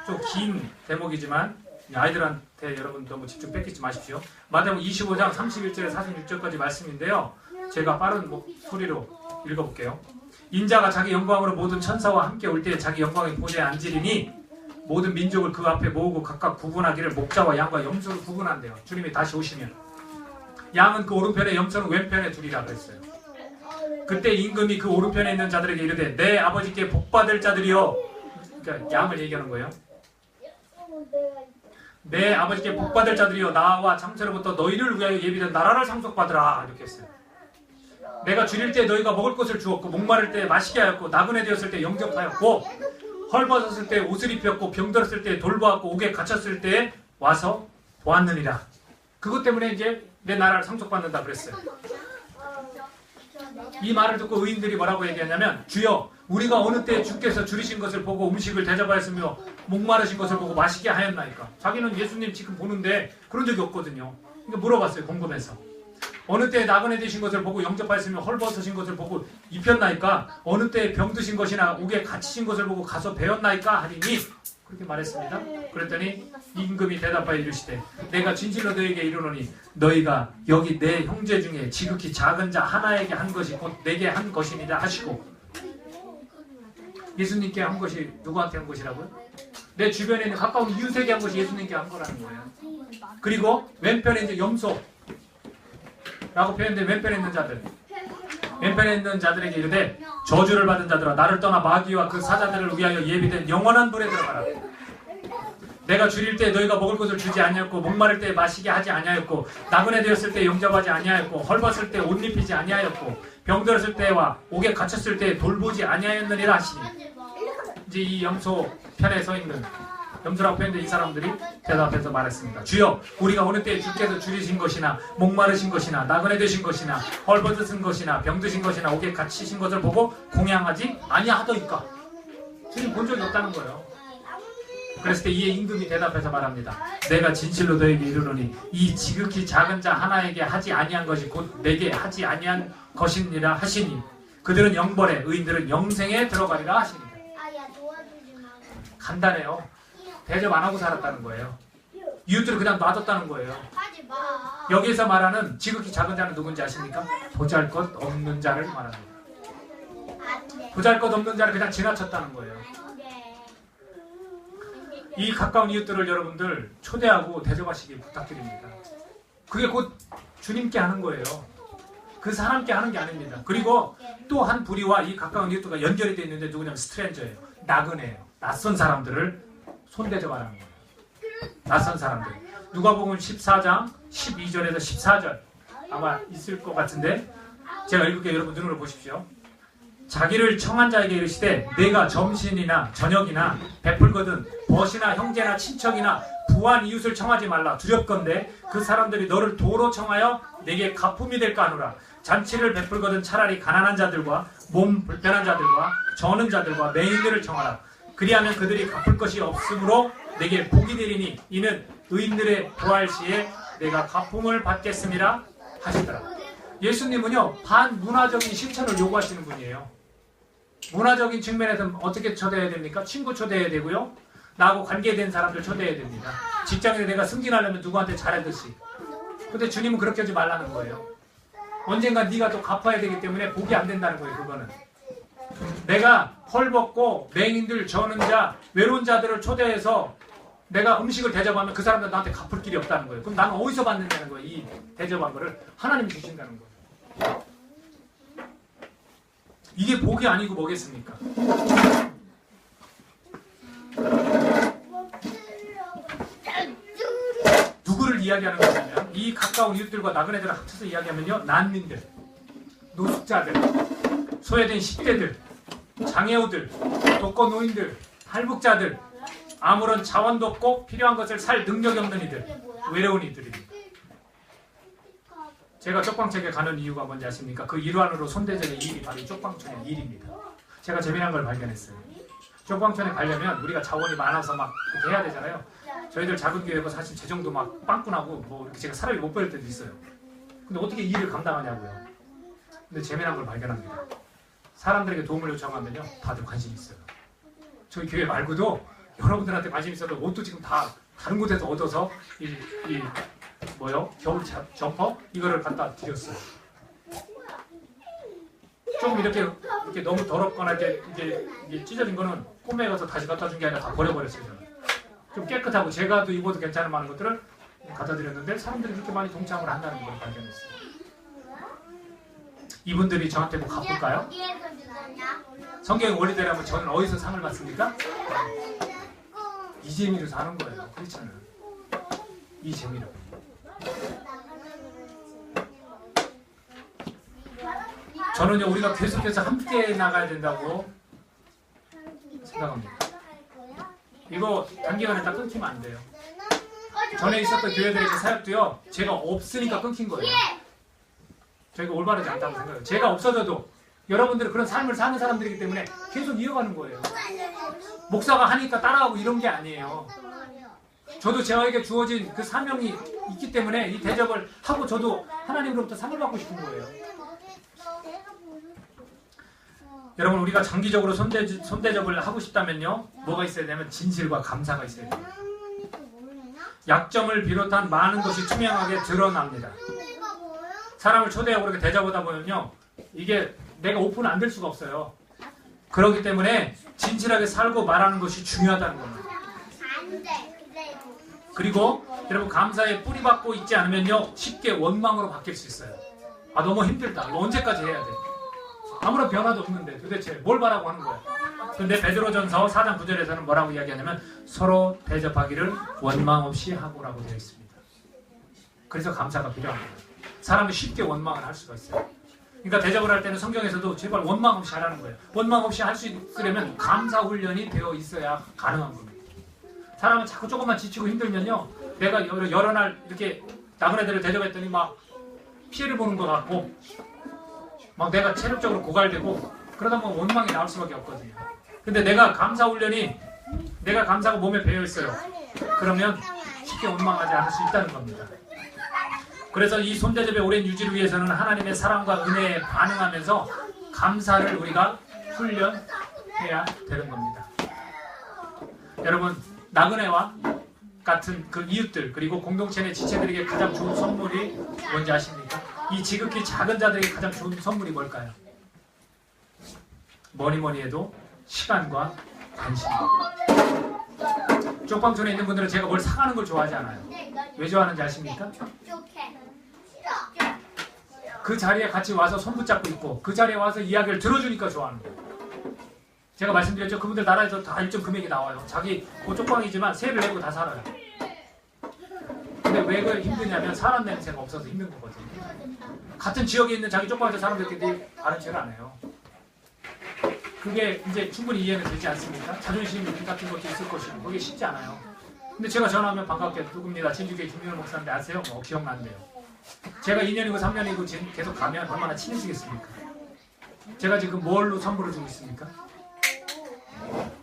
좀 긴 대목이지만 아이들한테 여러분 너무 집중 뺏기지 마십시오. 마태복음 25장 31절에 46절까지 말씀인데요. 제가 빠른 소리로 읽어볼게요. 인자가 자기 영광으로 모든 천사와 함께 올 때 자기 영광의 보좌에 앉으리니 모든 민족을 그 앞에 모으고 각각 구분하기를 목자와 양과 염소를 구분한대요. 주님이 다시 오시면 양은 그 오른편에 염소는 왼편에 두리라 그랬어요. 그때 임금이 그 오른편에 있는 자들에게 이르되 내 아버지께 복받을 자들이여, 그러니까 양을 얘기하는 거예요. 내 아버지께 복받을 자들이여 나와 창세로부터 너희를 위하여 예비된 나라를 상속받으라 이렇게 했어요. 내가 줄일 때 너희가 먹을 것을 주었고 목마를 때 마시게 하였고 나그네 되었을 때 영접하였고 헐벗었을 때 옷을 입혔고 병들었을 때 돌보았고 옥에 갇혔을 때 와서 보았느니라. 그것 때문에 이제 내 나라를 상속받는다 그랬어요. 이 말을 듣고 의인들이 뭐라고 얘기하냐면 주여 우리가 어느 때 주께서 줄이신 것을 보고 음식을 대접하였으며 목마르신 것을 보고 마시게 하였나이까. 자기는 예수님 지금 보는데 그런 적이 없거든요. 그러니까 물어봤어요. 궁금해서. 어느 때 나그네 되신 것을 보고 영접하였으며 헐벗으신 것을 보고 입혔나이까. 어느 때 병드신 것이나 옥에 갇히신 것을 보고 가서 배웠나이까 하리니 그렇게 말했습니다. 그랬더니 임금이 대답하여 이르시되 내가 진실로 너에게 이르노니 너희가 여기 내 형제 중에 지극히 작은 자 하나에게 한 것이 곧 내게 한 것이니라 하시고. 예수님께 한 것이 누구한테 한 것이라고요? 내 주변에 있는 가까운 이웃에게 한 것이 예수님께 한 거라는 거예요. 그리고 왼편에 이제 염소 라고 표현된 왼편에 있는 자들, 왼편에 있는 자들에게 이르되 저주를 받은 자들아 나를 떠나 마귀와 그 사자들을 위하여 예비된 영원한 불에 들어가라. 내가 줄일 때 너희가 먹을 것을 주지 아니하였고 목마를 때 마시게 하지 아니하였고 나그네 되었을 때 영접하지 아니하였고 헐벗을 때 옷 입히지 아니하였고 병들었을 때와 옥에 갇혔을 때 돌보지 아니하였느니라 하시니. 이제 이 염소 편에 서 있는 염소라고 표현된 이 사람들이 대답해서 말했습니다. 주여 우리가 어느 때 주께서 줄이신 것이나 목마르신 것이나 나그네 되신 것이나 헐벗으신 것이나 병드신 것이나 옥에 갇히신 것을 보고 공양하지 아니하더이까. 주님 본 적이 없다는 거예요. 그랬을 때 이에 임금이 대답해서 말합니다. 내가 진실로 너에게 이르노니 이 지극히 작은 자 하나에게 하지 아니한 것이 곧 내게 하지 아니한 것이니라 하시니 그들은 영벌에 의인들은 영생에 들어가리라 하시니. 간단해요. 대접 안 하고 살았다는 거예요. 이웃들을 그냥 놔뒀다는 거예요. 여기에서 말하는 지극히 작은 자는 누군지 아십니까? 보잘것 없는 자를 말합니다. 보잘것 없는 자를 그냥 지나쳤다는 거예요. 이 가까운 이웃들을 여러분들 초대하고 대접하시길 부탁드립니다. 그게 곧 주님께 하는 거예요. 그 사람께 하는 게 아닙니다. 그리고 또 한 부류와 이 가까운 이웃들과 연결이 되어 있는데 누구냐면 스트레인저예요. 나그네예요. 낯선 사람들을 손대접하는 거예요. 낯선 사람들. 누가복음 14장 12절에서 14절 아마 있을 것 같은데 제가 읽을게요. 여러분 눈으로 보십시오. 자기를 청한 자에게 이르시되 내가 점심이나 저녁이나 베풀거든 벗이나 형제나 친척이나 부한 이웃을 청하지 말라. 두렵건대 그 사람들이 너를 도로 청하여 내게 가품이 될까 하노라. 잔치를 베풀거든 차라리 가난한 자들과 몸 불편한 자들과 저는 자들과 매인들을 청하라. 그리하면 그들이 갚을 것이 없으므로 내게 복이 되리니 이는 의인들의 부활 시에 내가 가품을 받겠음이라 하시더라. 예수님은요 반문화적인 실천을 요구하시는 분이에요. 문화적인 측면에서 어떻게 초대해야 됩니까? 친구 초대해야 되고요. 나하고 관계된 사람들 초대해야 됩니다. 직장에서 내가 승진하려면 누구한테 잘하듯이. 근데 주님은 그렇게 하지 말라는 거예요. 언젠가 네가 또 갚아야 되기 때문에 복이 안 된다는 거예요. 그거는. 내가 헐벗고 맹인들, 저는 자, 외로운 자들을 초대해서 내가 음식을 대접하면 그 사람들 나한테 갚을 길이 없다는 거예요. 그럼 나는 어디서 받는다는 거예요? 이 대접한 거를 하나님이 주신다는 거예요. 이게 복이 아니고 뭐겠습니까? 누구를 이야기하는 거냐면 이 가까운 이웃들과 나그네들을 합쳐서 이야기하면요, 난민들, 노숙자들, 소외된 10대들, 장애우들, 독거노인들, 탈북자들, 아무런 자원도 없고 필요한 것을 살 능력이 없는 이들, 외로운 이들입니다. 제가 쪽방촌에 가는 이유가 뭔지 아십니까? 그 일환으로 손대전의 일이 바로 이 쪽방촌의 일입니다. 제가 재미난 걸 발견했어요. 쪽방촌에 가려면 우리가 자원이 많아서 막 이렇게 해야 되잖아요. 저희들 작은 교회고 사실 재정도 막 빵꾸나고 뭐 이렇게 제가 사람이 못 볼 때도 있어요. 근데 어떻게 이 일을 감당하냐고요. 근데 재미난 걸 발견합니다. 사람들에게 도움을 요청하면요, 다들 관심이 있어요. 저희 교회 말고도 여러분들한테 관심 있어도 옷도 지금 다 다른 곳에서 얻어서 겨울 점퍼 이거를 갖다 드렸어요. 조금 이렇게 너무 더럽거나 이게 찢어진 거는 꿈에 가서 다시 갖다 준 게 아니라 다 버려버렸어요. 저는. 좀 깨끗하고 제가 또 입어도 괜찮은 많은 것들을 갖다 드렸는데 사람들이 그렇게 많이 동참을 한다는 걸 발견했어요. 이분들이 저한테 뭐 갚을까요? 성경의 원리대로면 저는 어디서 상을 받습니까? 이 재미로 사는 거예요. 그렇잖아요. 이 재미로. 저는요, 우리가 계속해서 함께 나가야 된다고 생각합니다. 이거 단기간에 다 끊기면 안 돼요. 전에 있었던 교회들의 그 사역도요, 제가 없으니까 끊긴 거예요. 저희가 올바르지 않다고 생각해요. 제가 없어져도 여러분들은 그런 삶을 사는 사람들이기 때문에 계속 이어가는 거예요. 목사가 하니까 따라하고 이런 게 아니에요. 저도 저에게 주어진 그 사명이 있기 때문에 이 대접을 하고 저도 하나님으로부터 상을 받고 싶은 거예요. 여러분, 우리가 장기적으로 손대접을 하고 싶다면요, 뭐가 있어야 되냐면 진실과 감사가 있어야 돼요. 약점을 비롯한 많은 것이 투명하게 드러납니다. 사람을 초대하고 그렇게 대접하다 보면요, 이게 내가 오픈 안 될 수가 없어요. 그렇기 때문에 진실하게 살고 말하는 것이 중요하다는 겁니다. 그리고 여러분, 감사에 뿌리박고 있지 않으면요, 쉽게 원망으로 바뀔 수 있어요. 아, 너무 힘들다. 이거 언제까지 해야 돼? 아무런 변화도 없는데 도대체 뭘 바라고 하는 거야? 근데 베드로전서 4장 9절에서는 뭐라고 이야기하냐면 서로 대접하기를 원망 없이 하고라고 되어 있습니다. 그래서 감사가 필요합니다. 사람이 쉽게 원망을 할 수가 있어요. 그러니까 대접을 할 때는 성경에서도 제발 원망 없이 하라는 거예요. 원망 없이 할 수 있으려면 감사 훈련이 되어 있어야 가능한 겁니다. 사람은 자꾸 조금만 지치고 힘들면요, 내가 여러 날 이렇게 나그네들을 대접했더니 막 피해를 보는 것 같고 막 내가 체력적으로 고갈되고 그러다 보면 원망이 나올 수밖에 없거든요. 근데 내가 감사 훈련이, 내가 감사가 몸에 배어 있어요. 그러면 쉽게 원망하지 않을 수 있다는 겁니다. 그래서 이 손대접의 오랜 유지를 위해서는 하나님의 사랑과 은혜에 반응하면서 감사를 우리가 훈련해야 되는 겁니다. 여러분, 나그네와 같은 그 이웃들, 그리고 공동체 내 지체들에게 가장 좋은 선물이 뭔지 아십니까? 이 지극히 작은 자들에게 가장 좋은 선물이 뭘까요? 뭐니 해도 시간과 관심입니다. 쪽방촌에 있는 분들은 제가 뭘 사가는 걸 좋아하지 않아요. 왜 좋아하는지 아십니까? 그 자리에 같이 와서 손 붙잡고 있고 그 자리에 와서 이야기를 들어주니까 좋아하는 거예요. 제가 말씀드렸죠. 그분들 나라에서 다 일정 금액이 나와요. 자기 쪽방이지만 세를 내고 다 살아요. 근데 왜 그 힘드냐면 사람 냄새가 없어서 힘든 거거든요. 같은 지역에 있는 자기 쪽방에서 사람들끼리 다른 죄를 안 해요. 그게 이제 충분히 이해는 되지 않습니까? 자존심 같은 것도 있을 것이고 그게 쉽지 않아요. 근데 제가 전화하면 반갑게 누굽니다. 진주교회 김윤호 목사인데 아세요? 뭐 기억난대요. 제가 2년이고 3년이고 계속 가면 얼마나 친해지겠습니까? 제가 지금 뭘로 선물을 주고 있습니까?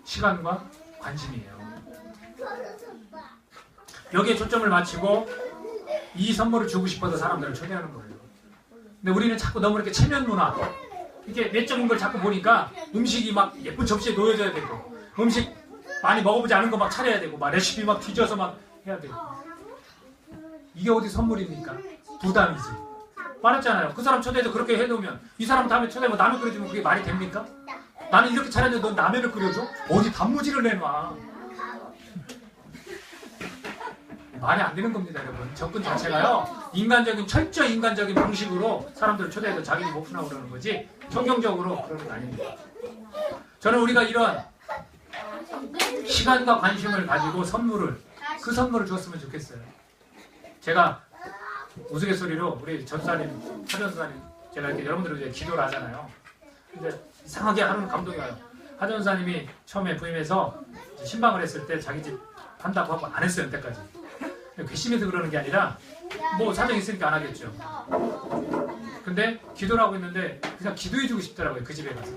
시간과 관심이에요. 여기에 초점을 맞추고 이 선물을 주고 싶어서 사람들을 초대하는 거예요. 근데 우리는 자꾸 너무 이렇게 체면 문화, 이렇게 내적인 걸 자꾸 보니까 음식이 막 예쁜 접시에 놓여져야 되고 음식 많이 먹어보지 않은 거 막 차려야 되고 막 레시피 막 뒤져서 막 해야 되고 이게 어디 선물입니까? 부담이지. 말했잖아요. 그 사람 초대해서 그렇게 해놓으면 이 사람 다음에 초대하면 라면 끓여주면 그게 말이 됩니까? 나는 이렇게 차렸는데 넌 라면을 끓여줘? 어디 단무지를 내놔. 말이 안 되는 겁니다, 여러분. 접근 자체가요. 철저히 인간적인 방식으로 사람들을 초대해서 자기는 못 푸나고 그러는 거지 성경적으로 그런 건 아닙니다. 저는 우리가 이런 시간과 관심을 가지고 그 선물을 줬으면 좋겠어요. 제가 우스갯소리로 우리 전사님, 하전사님, 제가 이렇게 여러분들을 이제 기도를 하잖아요. 근데 이상하게 하루는 감동이 와요. 하전사님이 처음에 부임해서 신방을 했을 때 자기 집 한다고 하고 안 했어요, 그때까지. 괘씸해서 그러는 게 아니라 뭐 사정이 있으니까 안 하겠죠. 근데 기도를 하고 있는데 그냥 기도해주고 싶더라고요, 그 집에 가서.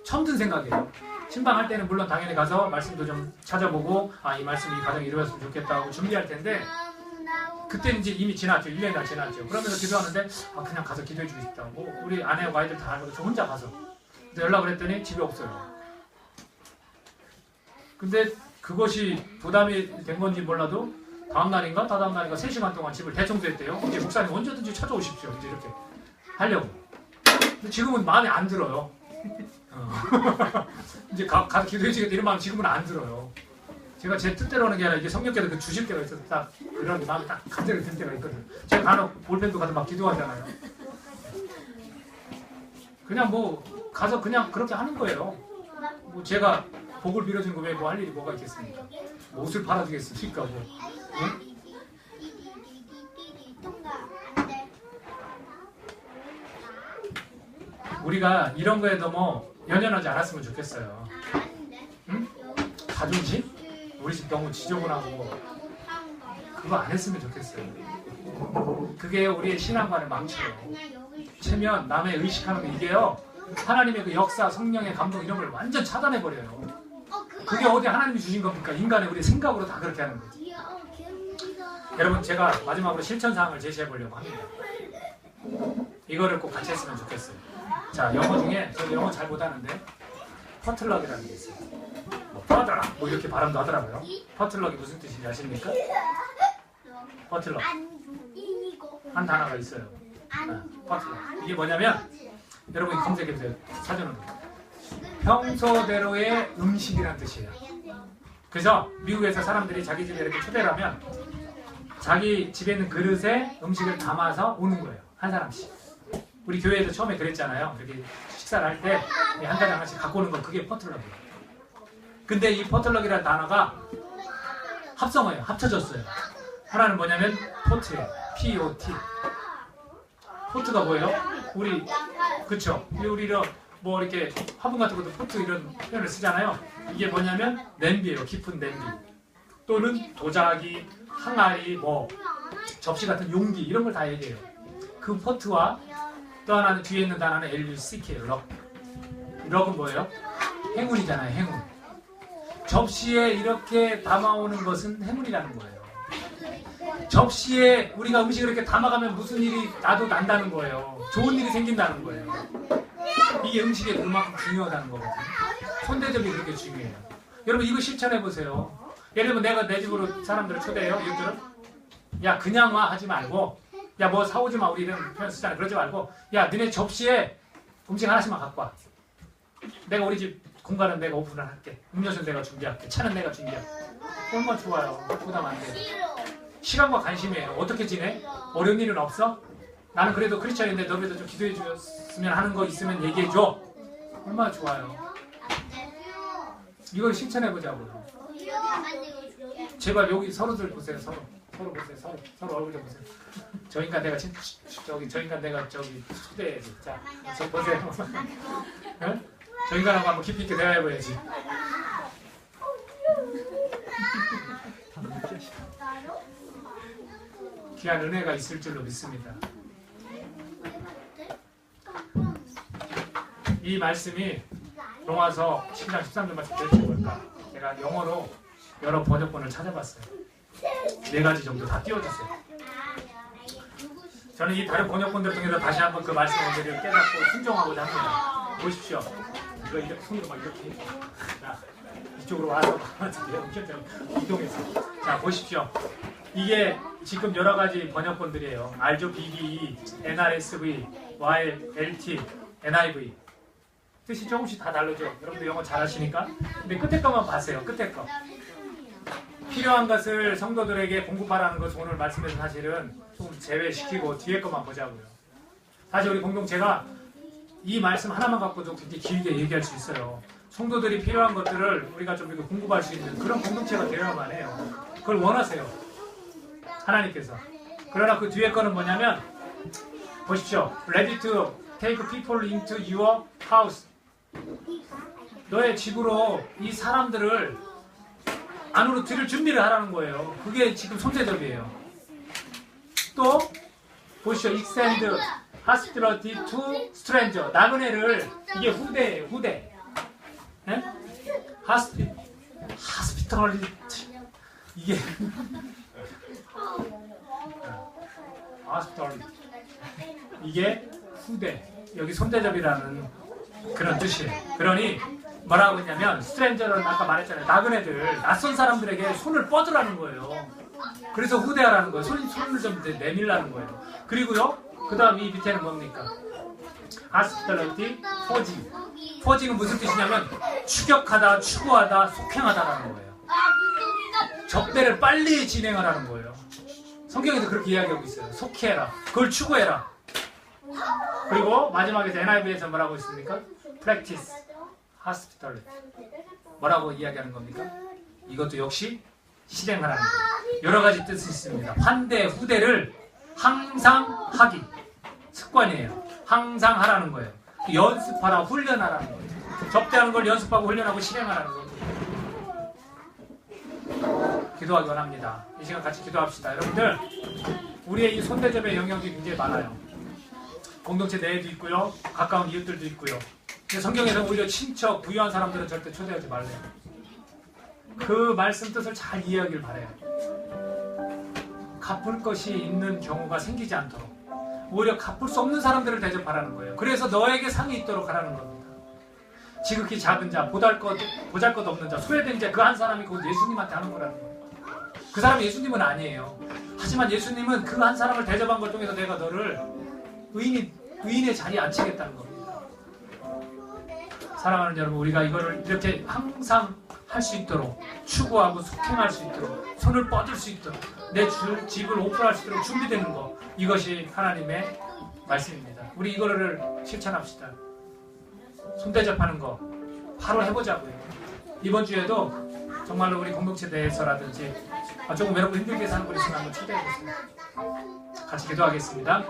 처음 든 생각이에요. 신방할 때는 물론 당연히 가서 말씀도 좀 찾아보고 이 말씀이 이 가정이 이루어졌으면 좋겠다고 준비할 텐데 그때는 이제 이미 지났죠. 1년이 다 지났죠. 그러면서 기도하는데 그냥 가서 기도해주고 싶다고. 우리 아내하고 아이들 다 알고 저 혼자 가서. 근데 연락을 했더니 집에 없어요. 근데 그것이 부담이 된 건지 몰라도 다음날인가 다다음 날인가 3시간 동안 집을 대청소했대요. 이제 목사님 언제든지 찾아오십시오. 이제 이렇게 하려고. 근데 지금은 마음에 안 들어요. 이제 가서 기도해주겠다 이런 마음 지금은 안 들어요. 제가 제 뜻대로 하는 게 아니라 이게 성령께서 그 주실 때가 있어서 딱 그런 마음이 딱 갑자기 들 때가 있거든요. 제가 간혹 볼펜도 가서 막 기도하잖아요. 그냥 뭐 가서 그냥 그렇게 하는 거예요. 뭐 제가 복을 빌어주는 거 외에 뭐 할 일이 뭐가 있겠습니까? 뭐 옷을 팔아주겠습니까? 뭐. 응? 우리가 이런 거에 너무 연연하지 않았으면 좋겠어요. 응? 자존심? 우리 집 너무 지저분하고 그거 안 했으면 좋겠어요. 그게 우리의 신앙관을 망쳐요. 체면, 남의 의식하는 거 이게요. 하나님의 그 역사, 성령의 감동 이런 걸 완전 차단해버려요. 그게 어디 하나님이 주신 겁니까? 인간의 우리 생각으로 다 그렇게 하는 거죠. 여러분 제가 마지막으로 실천사항을 제시해보려고 합니다. 이거를 꼭 같이 했으면 좋겠어요. 자, 영어 중에 저 영어 잘 못하는데 퍼틀럭이라는 게 있어요. 뭐 퍼틀럭 뭐 이렇게 발음도 하더라고요. 퍼틀럭이 무슨 뜻인지 아십니까? 퍼틀럭 한 단어가 있어요. 퍼틀럭. 이게 뭐냐면 여러분이 검색해보세요. 사전으로. 평소대로의 음식이라는 뜻이에요. 그래서 미국에서 사람들이 자기 집에 이렇게 초대를 하면 자기 집에 있는 그릇에 음식을 담아서 오는 거예요. 한 사람씩. 우리 교회에도 처음에 그랬잖아요. 이렇게 식사를 할 때 한 가지 하나씩 갖고 오는 거 그게 퍼틀럭이에요. 근데 이 퍼틀럭이라는 단어가 합성어예요. 합쳐졌어요. 하나는 뭐냐면 포트예요. P-O-T. 포트가 뭐예요? 우리 그쵸? 우리 이런 뭐 이렇게 화분 같은 것도 포트 이런 표현을 쓰잖아요. 이게 뭐냐면 냄비예요. 깊은 냄비. 또는 도자기, 항아리, 뭐 접시 같은 용기 이런 걸 다 얘기해요. 그 포트와 또 하나는 뒤에 있는 단어는 L-U-C-K예요. 럭. 럭은 뭐예요? 행운이잖아요. 행운. 접시에 이렇게 담아오는 것은 행운이라는 거예요. 접시에 우리가 음식을 이렇게 담아가면 무슨 일이 나도 난다는 거예요. 좋은 일이 생긴다는 거예요. 이게 음식에 그만큼 중요하다는 거거든요. 손대접이 그렇게 중요해요. 여러분 이거 실천해보세요. 예를 들면 내가 내 집으로 사람들을 초대해요. 이들은 야 그냥 와 하지 말고 야 뭐 사오지 마 우리 이런 표현 쓰잖아요. 그러지 말고 야 너네 접시에 음식 하나씩만 갖고 와. 내가 우리 집 공간은 내가 오픈을 할게. 음료수는 내가 준비할게. 차는 내가 준비할게. 얼마나 좋아요. 부담 안 돼. 시간과 관심이에요. 어떻게 지내? 어려운 일은 없어? 나는 그래도 크리스찬인데 너희도 좀 기도해 줬으면 하는 거 있으면 얘기해 줘. 얼마나 좋아요. 이걸 실천해보자고요. 제발 여기 서로들 보세요. 서로 보세요. 서로 얼굴 좀 보세요. 저 인간 내가 저 인간 내가 초대해야지. 자, 저 보세요. 응? 저 인간하고 한번 깊이 있게 대화해봐야지. 귀한 은혜가 있을 줄로 믿습니다. 이 말씀이 로마서 10장 13절 말씀 도대체 뭘까? 제가 영어로 여러 번역본을 찾아봤어요. 4가지 정도 다 띄워줬어요. 저는 이 다른 번역본들 통해서 다시 한번 그 말씀 원리를 깨닫고 순종하고자 합니다. 보십시오. 이거 이렇게 손으로 막 이렇게 자, 이쪽으로 와서 이동해서 자 보십시오. 이게 지금 여러 가지 번역본들이에요. 알죠? BBE, NRSV, YLT, NIV 뜻이 조금씩 다 다르죠. 여러분들 영어 잘하시니까. 근데 끝에 거만 봤어요. 끝에 거. 필요한 것을 성도들에게 공급하라는 것을 오늘 말씀에서 사실은 좀 제외시키고 뒤에 것만 보자고요. 사실 우리 공동체가 이 말씀 하나만 갖고도 굉장히 길게 얘기할 수 있어요. 성도들이 필요한 것들을 우리가 좀 이렇게 공급할 수 있는 그런 공동체가 되어야만 해요. 그걸 원하세요. 하나님께서. 그러나 그 뒤에 거는 뭐냐면 보십시오. Ready to take people into your house. 너의 집으로 이 사람들을 안으로 들일 준비를 하라는 거예요. 그게 지금 손대접이에요. 또 보시죠. Extend hospitality to stranger. 나그네를 이게 후대예요. 후대. 네? hospitality 이게 hospitality 이게 후대. 여기 손대접이라는 그런 뜻이에요. 그러니 뭐라고 했냐면 스트레인저는 아까 말했잖아요. 나그네들, 낯선 사람들에게 손을 뻗으라는 거예요. 그래서 후대하라는 거예요. 손을 좀 내밀라는 거예요. 그리고요, 그 다음 이 밑에는 뭡니까? hospitality, forging. forging은 무슨 뜻이냐면 추격하다, 추구하다, 속행하다라는 거예요. 접대를 빨리 진행하라는 거예요. 성경에도 그렇게 이야기하고 있어요. 속해라. 그걸 추구해라. 그리고 마지막에 NIV에서 뭐라고 했습니까? practice hospitality. 뭐라고 이야기하는 겁니까? 이것도 역시 실행하라는 거예요. 여러 가지 뜻이 있습니다. 환대, 후대를 항상 하기. 습관이에요. 항상 하라는 거예요. 연습하라, 훈련하라는 거예요. 접대하는 걸 연습하고 훈련하고 실행하라는 거예요. 기도하기 원합니다. 이 시간 같이 기도합시다. 여러분들, 우리의 이 손대접의 영역이 굉장히 많아요. 공동체 내에도 있고요. 가까운 이웃들도 있고요. 근데 성경에서 오히려 친척, 부유한 사람들은 절대 초대하지 말래요. 그 말씀 뜻을 잘 이해하길 바라요. 갚을 것이 있는 경우가 생기지 않도록 오히려 갚을 수 없는 사람들을 대접하라는 거예요. 그래서 너에게 상이 있도록 하라는 겁니다. 지극히 작은 자, 보잘것 없는 자, 소외된 자 그 한 사람이 곧 예수님한테 하는 거라는 거예요. 그 사람이 예수님은 아니에요. 하지만 예수님은 그 한 사람을 대접한 것 중에서 내가 너를 의인의 자리에 앉히겠다는 겁니다. 사랑하는 여러분, 우리가 이거를 이렇게 항상 할 수 있도록 추구하고 속행할 수 있도록 손을 뻗을 수 있도록 내 집을 오픈할 수 있도록 준비되는 거, 이것이 하나님의 말씀입니다. 우리 이거를 실천합시다. 손대접하는 거 바로 해보자고요. 이번 주에도 정말로 우리 공동체 내에서라든지 조금 외롭고 힘들게 사는 분이 있으면 한번 초대해보세요. 같이 기도하겠습니다.